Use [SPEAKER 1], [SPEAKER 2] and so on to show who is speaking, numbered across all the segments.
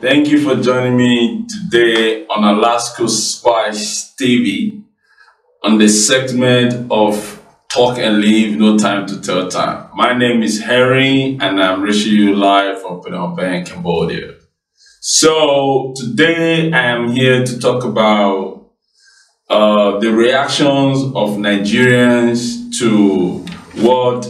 [SPEAKER 1] Thank you for joining me today on Alaska Spice TV on the segment of Talk and Leave, No Time to Tell Time. My name is Harry and I'm reaching you live from Phnom Penh, Cambodia. So today I am here to talk about the reactions of Nigerians to what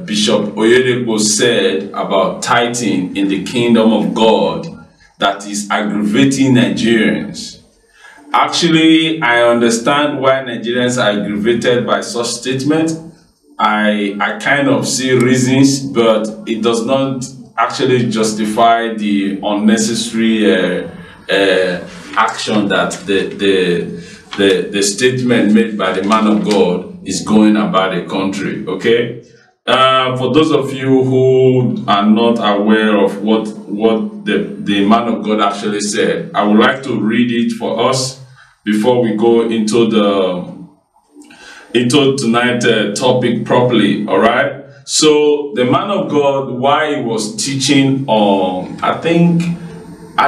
[SPEAKER 1] Bishop Oyedepo said about tithing in the kingdom of God that is aggravating Nigerians. Actually, I understand why Nigerians are aggravated by such statement. I kind of see reasons, but it does not actually justify the unnecessary action that the statement made by the man of God is going about the country. Okay, for those of you who are not aware of what the man of God actually said, I would like to read it for us before we go into tonight's topic properly. All right. So the man of God, while he was teaching on, I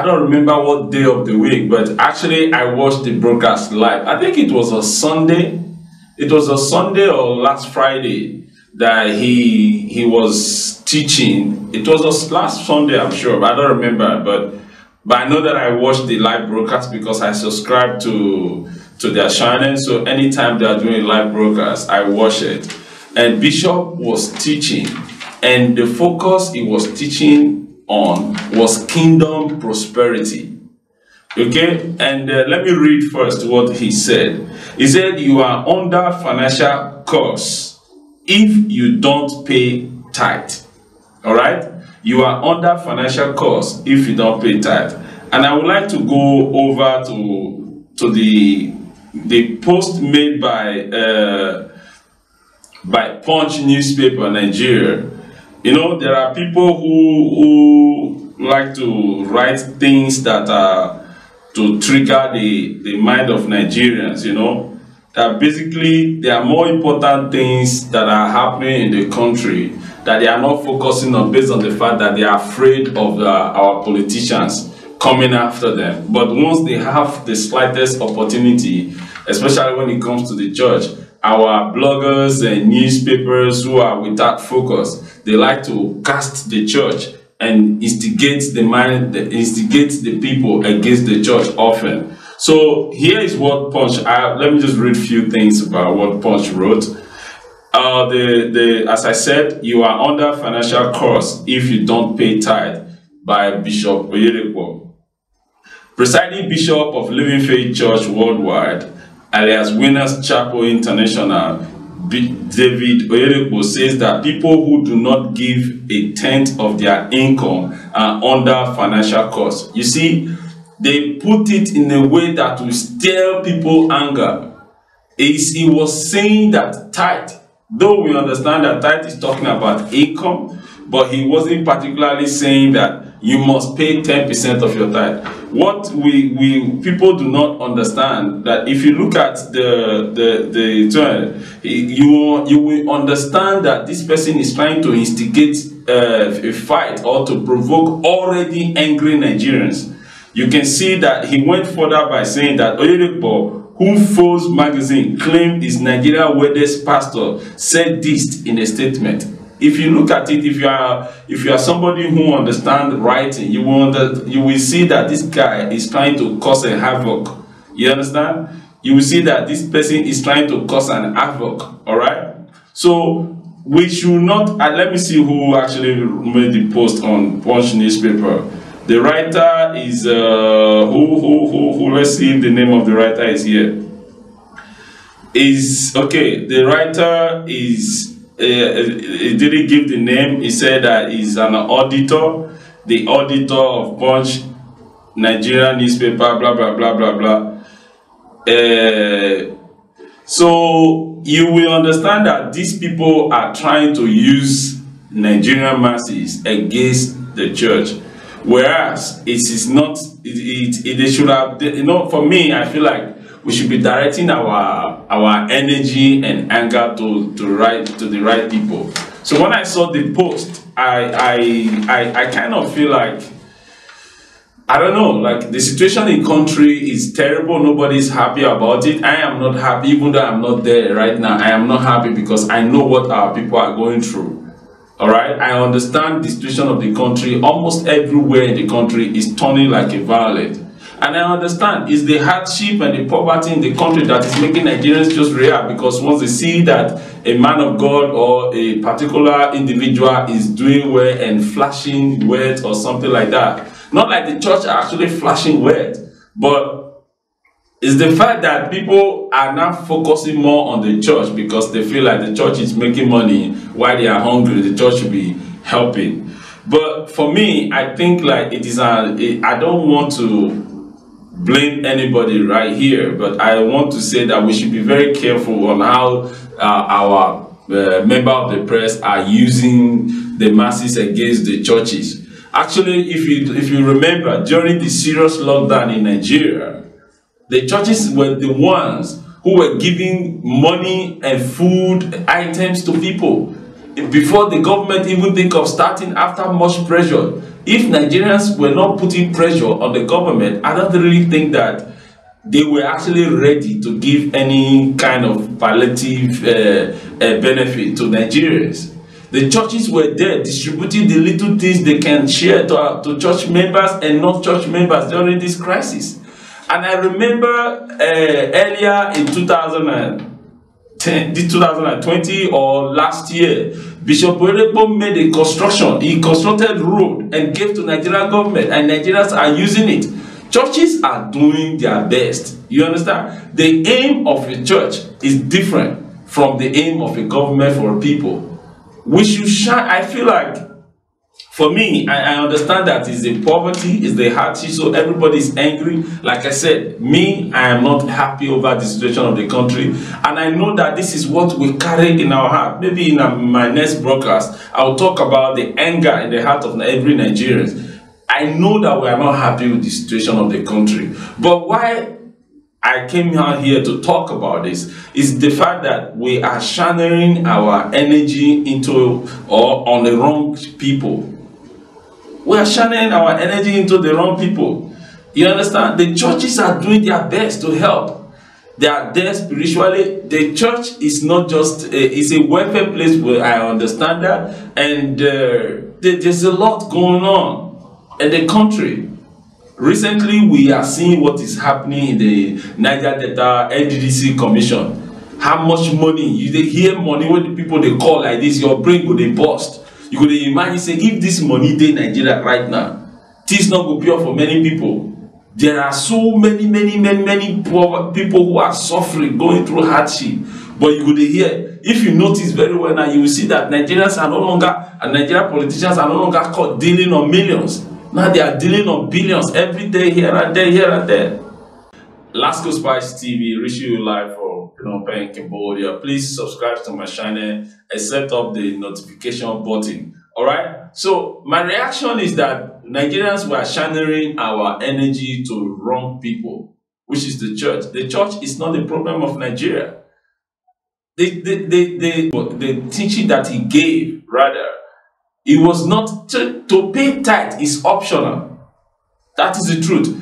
[SPEAKER 1] don't remember what day of the week, but actually I watched the broadcast live. I think it was a Sunday. It was a Sunday or last Friday that he was teaching. It was a last Sunday, I'm sure, but I don't remember. But I know that I watched the live broadcast because I subscribe to their channel. So anytime they are doing live broadcast, I watch it. And Bishop was teaching, and the focus he was teaching on was kingdom prosperity. Okay, and let me read first what he said. He said, "You are under financial curse if you don't pay tithe." All right, you are under financial curse if you don't pay tithe. And I would like to go over to the post made by Punch newspaper Nigeria. You know, there are people who like to write things that are to trigger the mind of Nigerians, you know, that basically there are more important things that are happening in the country that they are not focusing on based on the fact that they are afraid of our politicians coming after them. But once they have the slightest opportunity, especially when it comes to the church, our bloggers and newspapers who are without focus, they like to cast the church and instigate the people against the church often. So here is what Punch. Let me just read a few things about what Punch wrote. As I said, you are under financial curse if you don't pay tithe, by Bishop Oyedepo, presiding bishop of Living Faith Church Worldwide, alias Winners Chapel International. David Oyedepo says that people who do not give a tenth of their income are under financial curse. You see, they put it in a way that will stir people anger. He was saying that tithe, though we understand that tithe is talking about income, but he wasn't particularly saying that you must pay 10% of your tithe. What people do not understand, that if you look at you will understand that this person is trying to instigate a fight or to provoke already angry Nigerians. You can see that he went further by saying that Oyedepo, who Forbes magazine claimed is Nigeria's wealthiest pastor, said this in a statement. If you look at it, if you are somebody who understands writing, you will see that this guy is trying to cause a havoc. You understand? You will see that this person is trying to cause an havoc. All right. So we should not. Let me see who actually made the post on Punch newspaper. The writer is who? Let's see if the name of the writer is here. The writer is. He didn't give the name. He said that he's an auditor, the auditor of Punch, Nigerian newspaper, blah, blah, blah, blah, blah. So you will understand that these people are trying to use Nigerian masses against the church. Whereas it is not, they should have, you know, for me, I feel like we should be directing our energy and anger to the right people. So when I saw the post, I kind of feel like I don't know, like the situation in country is terrible. Nobody's happy about it. I am not happy, even though I'm not there right now. I am not happy because I know what our people are going through. All right, I understand the situation of the country. Almost everywhere in the country is turning like a violet. And I understand it's the hardship and the poverty in the country that is making Nigerians just react, because once they see that a man of God or a particular individual is doing well and flashing words or something like that, not like the church are actually flashing words, but it's the fact that people are now focusing more on the church because they feel like the church is making money while they are hungry. The church should be helping. But for me, I think like I don't want to blame anybody right here, but I want to say that we should be very careful on how our member of the press are using the masses against the churches. Actually, if you remember, during the serious lockdown in Nigeria, the churches were the ones who were giving money and food items to people before the government even think of starting after much pressure. If Nigerians were not putting pressure on the government, I don't really think that they were actually ready to give any kind of palliative benefit to Nigerians. The churches were there distributing the little things they can share to church members and not church members during this crisis. And I remember earlier in 2020 or last year, Bishop Oyedepo made a construction. He constructed road and gave to Nigerian government, and Nigerians are using it. Churches are doing their best. You understand? The aim of a church is different from the aim of a government for people. We should shine. I feel like, for me, I understand that it's the poverty, it's the hardship, so everybody is angry. Like I said, me, I am not happy over the situation of the country, and I know that this is what we carry in our heart. Maybe in my next broadcast, I'll talk about the anger in the heart of every Nigerian. I know that we are not happy with the situation of the country, but why I came out here to talk about this is the fact that we are channeling our energy into or on the wrong people. We are channeling our energy into the wrong people. You understand? The churches are doing their best to help. They are there spiritually. The church is not just it's a welfare place, where I understand that, and there's a lot going on in the country. Recently, we are seeing what is happening in the Niger Delta NDDC Commission. How much money? You hear money when the people they call like this, your brain go they burst. You could imagine say, if this money dey Nigeria right now, things not go pure for many people. There are so many poor people who are suffering, going through hardship. But you could hear, if you notice very well now, you will see that Nigerians are no longer, and Nigerian politicians are no longer caught dealing on millions. Now they are dealing on billions every day, here and there, here and there. Lasco Spice TV, reaching you live from Phnom Penh, Cambodia. Please subscribe to my channel and set up the notification button. Alright? So my reaction is that Nigerians were channeling our energy to wrong people, which is the church. The church is not the problem of Nigeria. The teaching that he gave, rather, it was not to pay tithe is optional. That is the truth.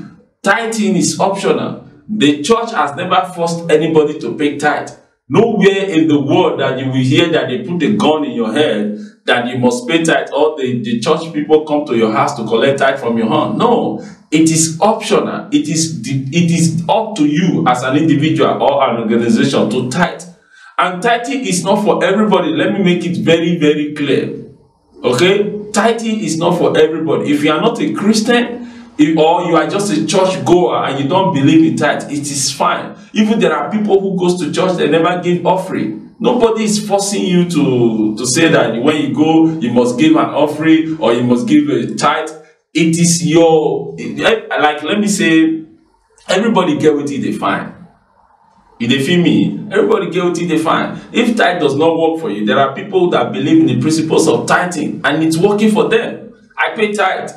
[SPEAKER 1] Tithing is optional. The church has never forced anybody to pay tithe. Nowhere in the world that you will hear that they put a gun in your head that you must pay tithe, or the church people come to your house to collect tithe from your hand. No, it is optional. It is up to you as an individual or an organization to tithe. And tithing is not for everybody. Let me make it very, very clear. Okay? Tithing is not for everybody. If you are not a Christian, or you are just a church goer and you don't believe in tithe, it is fine. Even there are people who goes to church, they never give offering. Nobody is forcing you to say that when you go, you must give an offering or you must give a tithe. It is your, like, let me say, everybody get what they find. You dey feel me? Everybody get what they find. If tithe does not work for you, there are people that believe in the principles of tithing and it's working for them. I pay tithe.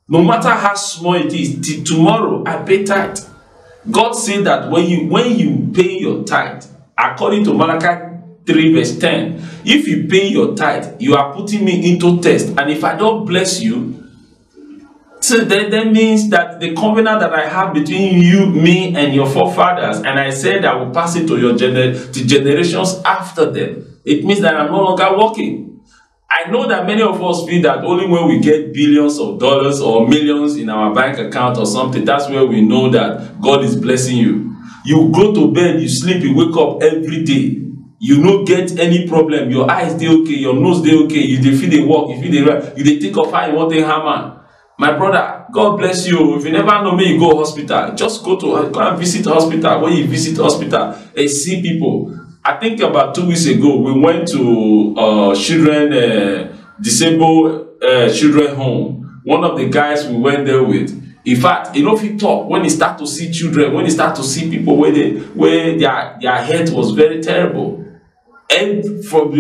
[SPEAKER 1] No matter how small it is, till tomorrow I pay tithe. God said that when you pay your tithe, according to Malachi 3 verse 10, if you pay your tithe, you are putting me into test. And if I don't bless you, So that means that the covenant that I have between you, me, and your forefathers, and I said I will pass it to your to generations after them. It means that I'm no longer working. I know that many of us feel that only when we get billions of dollars or millions in our bank account or something, that's where we know that God is blessing you. You go to bed, you sleep, you wake up every day. You no get any problem. Your eyes dey okay, your nose dey okay, you dey feel dey work, you feel dey right, you dey think of how you want to hammer. My brother, God bless you. If you never know me, you go hospital. Just go and visit hospital. When you visit hospital and see people. I think about 2 weeks ago, we went to disabled children home. One of the guys we went there with, in fact, you know, if you talk, when you start to see children, when you start to see people where their health was very terrible. And from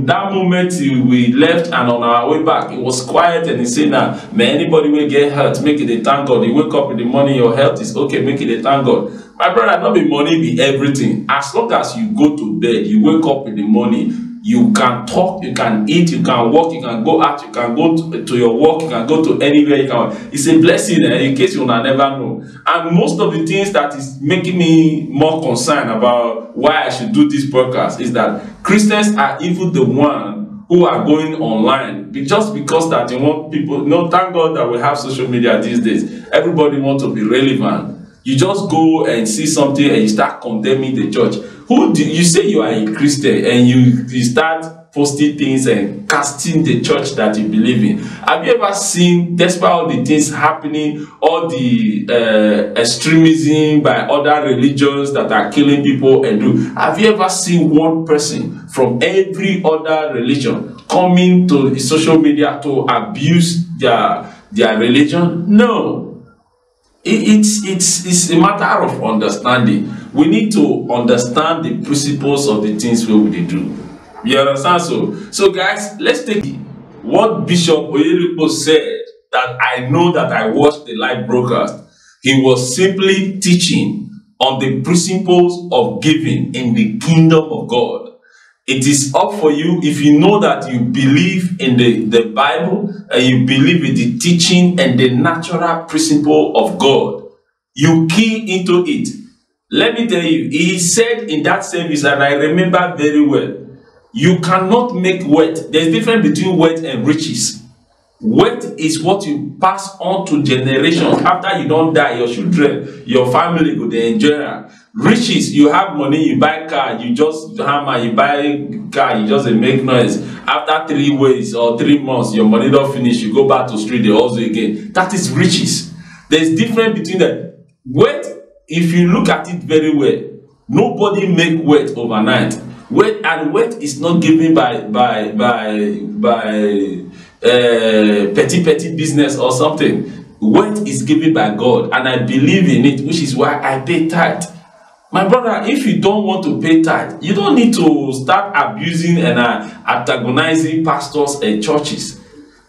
[SPEAKER 1] that moment we left and on our way back, it was quiet, and he said, "Now, may anybody will get hurt, make it a thank God. You wake up in the morning, your health is okay, make it a thank God." My brother, not be money, be everything. As long as you go to bed, you wake up in the morning, you can talk, you can eat, you can walk, you can go out, you can go to your work, you can go to anywhere you can. It's a blessing, in case you will never know. And most of the things that is making me more concerned about why I should do this podcast is that Christians are even the one who are going online just because that they want people. No, thank God that we have social media these days. Everybody wants to be relevant. You just go and see something and you start condemning the church. You say you are a Christian and you start posting things and casting the church that you believe in. Have you ever seen, despite all the things happening, all the extremism by other religions that are killing people and have you ever seen one person from every other religion coming to the social media to abuse their religion? No. It's a matter of understanding. We need to understand the principles of the things we do. You understand? So guys, let's take what Bishop Oyedepo said, that I know that I watched the live broadcast. He was simply teaching on the principles of giving in the kingdom of God. It is up for you, if you know that you believe in the Bible and you believe in the teaching and the natural principle of God, you key into it. Let me tell you, he said in that service, and I remember very well, you cannot make wealth. There's a difference between wealth and riches. Wealth is what you pass on to generations. After you don't die, your children, your family go to enjoy. Riches, you have money, you buy car, you just hammer, you buy car, you just make noise. After 3 weeks or 3 months, your money don't finish, you go back to street, they also again. That is riches. There's difference between that. Wealth, if you look at it very well, nobody make wealth overnight. Wealth is not given by petty business or something. Wealth is given by God, and I believe in it, which is why I pay tithe. My brother, if you don't want to pay tithe, you don't need to start abusing and antagonizing pastors and churches.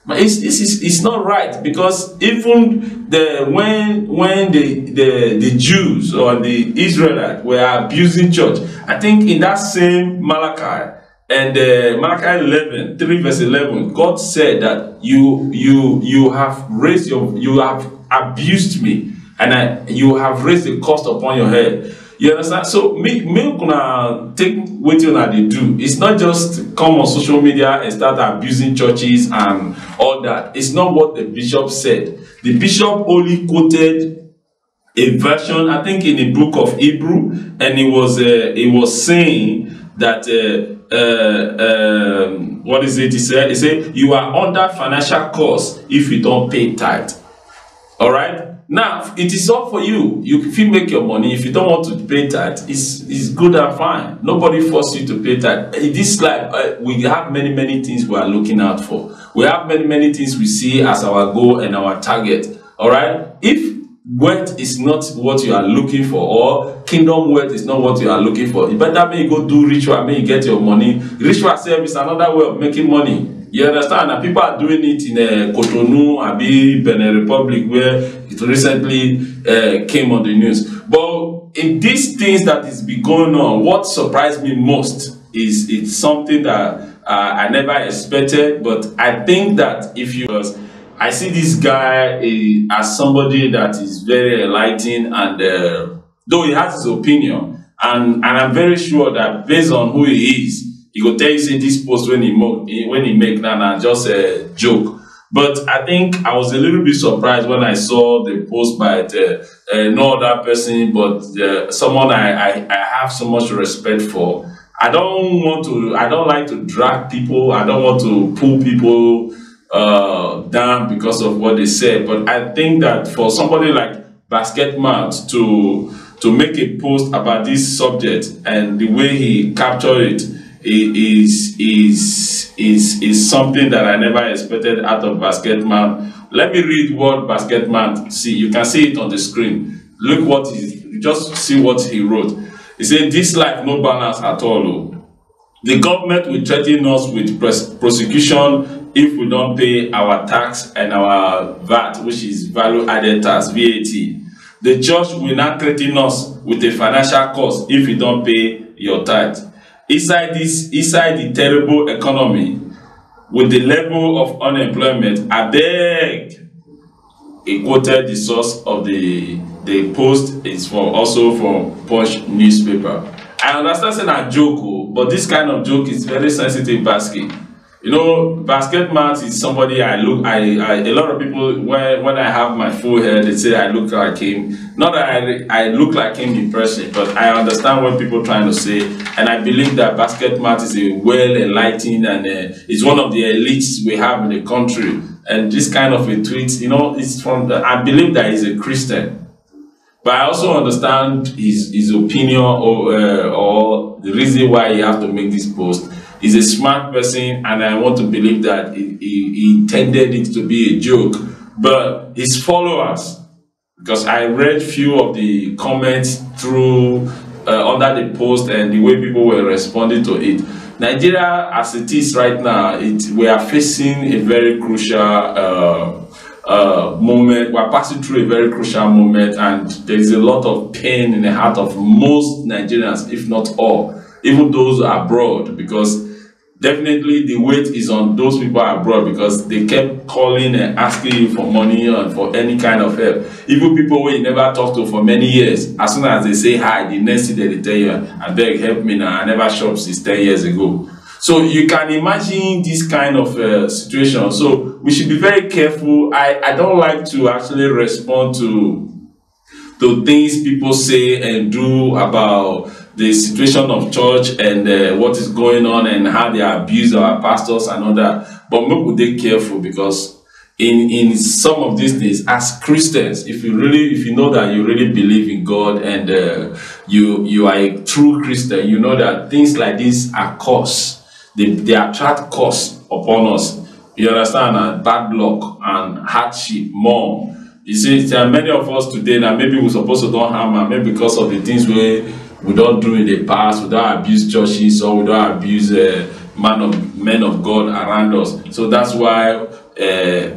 [SPEAKER 1] It's not right, because even when the Jews or the Israelites were abusing church, I think in that same Malachi and Malachi 11, 3 verse 11, God said that you have abused me, and you have raised the cost upon your head. You understand? So me gonna take what you they do. It's not just come on social media and start abusing churches and all that. It's not what the bishop said. The bishop only quoted a version, I think, in the book of Hebrew, and he was saying that what is it? He said you are under financial cost if you don't pay tithe. All right. Now, it is all for you. You can make your money. If you don't want to pay tithe, it's good and fine. Nobody forces you to pay tithe. In this life, we have many things we are looking out for. We have many things we see as our goal and our target. All right? If wealth is not what you are looking for, or kingdom wealth is not what you are looking for, you better may go do ritual, may you get your money. Ritual service is another way of making money. You understand? And people are doing it in Cotonou, Abi, Benin Republic, where it recently came on the news. But in these things that is be going on, what surprised me most is it's something that I never expected. But I think that if you I see this guy as somebody that is very enlightening, and though he has his opinion, and I'm very sure that based on who he is, he will tell you say this post when he make now just a joke. But I think I was a little bit surprised when I saw the post by no other person, but someone I have so much respect for. I don't like to drag people. I don't want to pull people down because of what they said. But I think that for somebody like Basketmouth to make a post about this subject and the way he captured it is something that I never expected out of Basketmouth. Let me read what Basketmouth see. You can see it on the screen. Look what just see what he wrote. He said, "This life no balance at all. The government will threaten us with prosecution if we don't pay our tax and our VAT, which is value added tax, VAT. The church will not threaten us with a financial cost if you don't pay your tithe. Inside the terrible economy, with the level of unemployment, I beg." He quoted the source of the post is also from Punch newspaper. I understand saying a joke, but this kind of joke is very sensitive, Basket. You know, Basketmouth is somebody a lot of people, when I have my full hair, they say I look like him. Not that I look like him in person, but I understand what people are trying to say, and I believe that Basketmouth is a well enlightened and is one of the elites we have in the country. And this kind of a tweet, you know, it's from I believe that he's a Christian. But I also understand his opinion or the reason why he have to make this post. He's a smart person, and I want to believe that he intended it to be a joke. But his followers, because I read few of the comments through under the post and the way people were responding to it. Nigeria, as it is right now, we are facing a very crucial moment. We're passing through a very crucial moment, and there is a lot of pain in the heart of most Nigerians, if not all, even those abroad, because definitely the weight is on those people abroad, because they kept calling and asking you for money and for any kind of help. Even people who you never talked to for many years, as soon as they say hi, the next thing they tell you, "I beg, help me now, I never shopped since 10 years ago." So you can imagine this kind of situation. So we should be very careful. I don't like to actually respond to things people say and do about the situation of church and what is going on and how they abuse our pastors and all that. But maybe they careful, because in some of these things, as Christians, if you know that you really believe in God and you are a true Christian, you know that things like this are curse. They attract curse upon us. You understand? And bad luck and hardship more. You see, there are many of us today that maybe we're supposed to don't harm, and maybe because of the things we don't do in the past, we don't abuse churches, or we don't abuse men of God around us. So that's why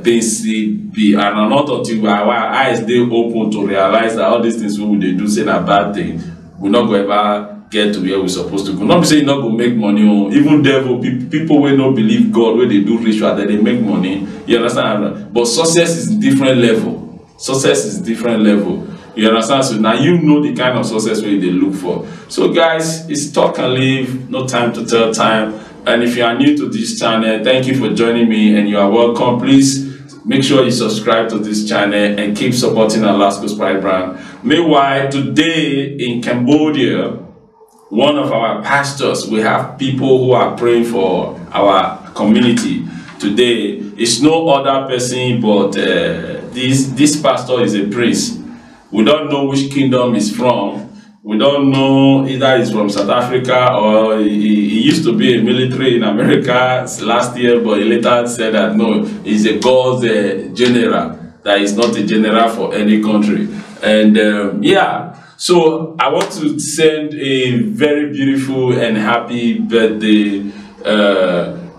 [SPEAKER 1] things be, and not until our eyes they open to realize that all these things we they do say a bad thing, we're not going to ever get to where we're supposed to go. Not be saying you're not going to make money, or even devil people will not believe God, where they do ritual that they make money. You understand? But success is different level. Success is different level. You understand? So now you know the kind of success where they look for. So guys, it's Talk and Live, no time to tell time. And if you are new to this channel, thank you for joining me, and you are welcome. Please make sure you subscribe to this channel and keep supporting Alasko's Pride brand. Meanwhile, today in Cambodia, one of our pastors, we have people who are praying for our community. Today is no other person but this pastor is a priest. We don't know which kingdom he's from. We don't know either he's from South Africa or he used to be a military in America last year, but he later said that no, he's a God's general, that is not a general for any country. And yeah, so I want to send a very beautiful and happy birthday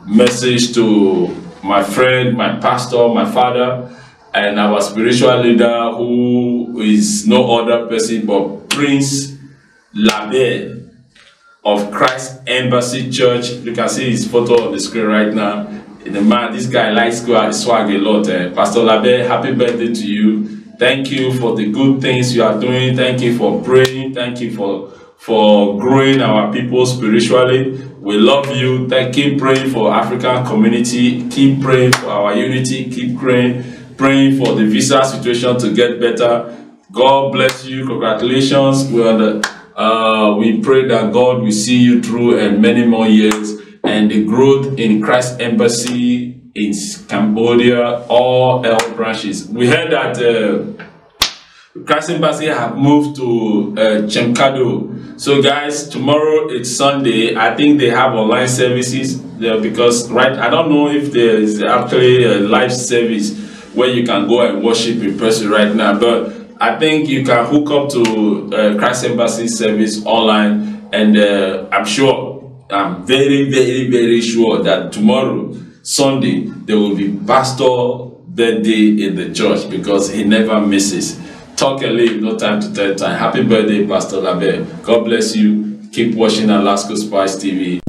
[SPEAKER 1] message to my friend, my pastor, my father, and our spiritual leader, who is no other person but Prince Labelle of Christ Embassy Church. You can see his photo on the screen right now. The man, this guy likes swag a lot. Pastor Labe, happy birthday to you. Thank you for the good things you are doing. Thank you for praying. Thank you for growing our people spiritually. We love you. Keep praying for African community. Keep praying for our unity. Keep praying for the visa situation to get better. God bless you. Congratulations. We pray that God will see you through and many more years, and the growth in Christ Embassy in Cambodia, all L branches. We heard that Christ Embassy have moved to Chemkado. So guys, tomorrow it's Sunday. I think they have online services there because I don't know if there is actually a live service where you can go and worship in person right now, but I think you can hook up to Christ Embassy service online, and I'm very, very, very sure that tomorrow, Sunday, there will be pastor birthday in the church because he never misses. Talk and live, no time to tell time. Happy birthday, Pastor Labe. God bless you. Keep watching Alaska Spice TV.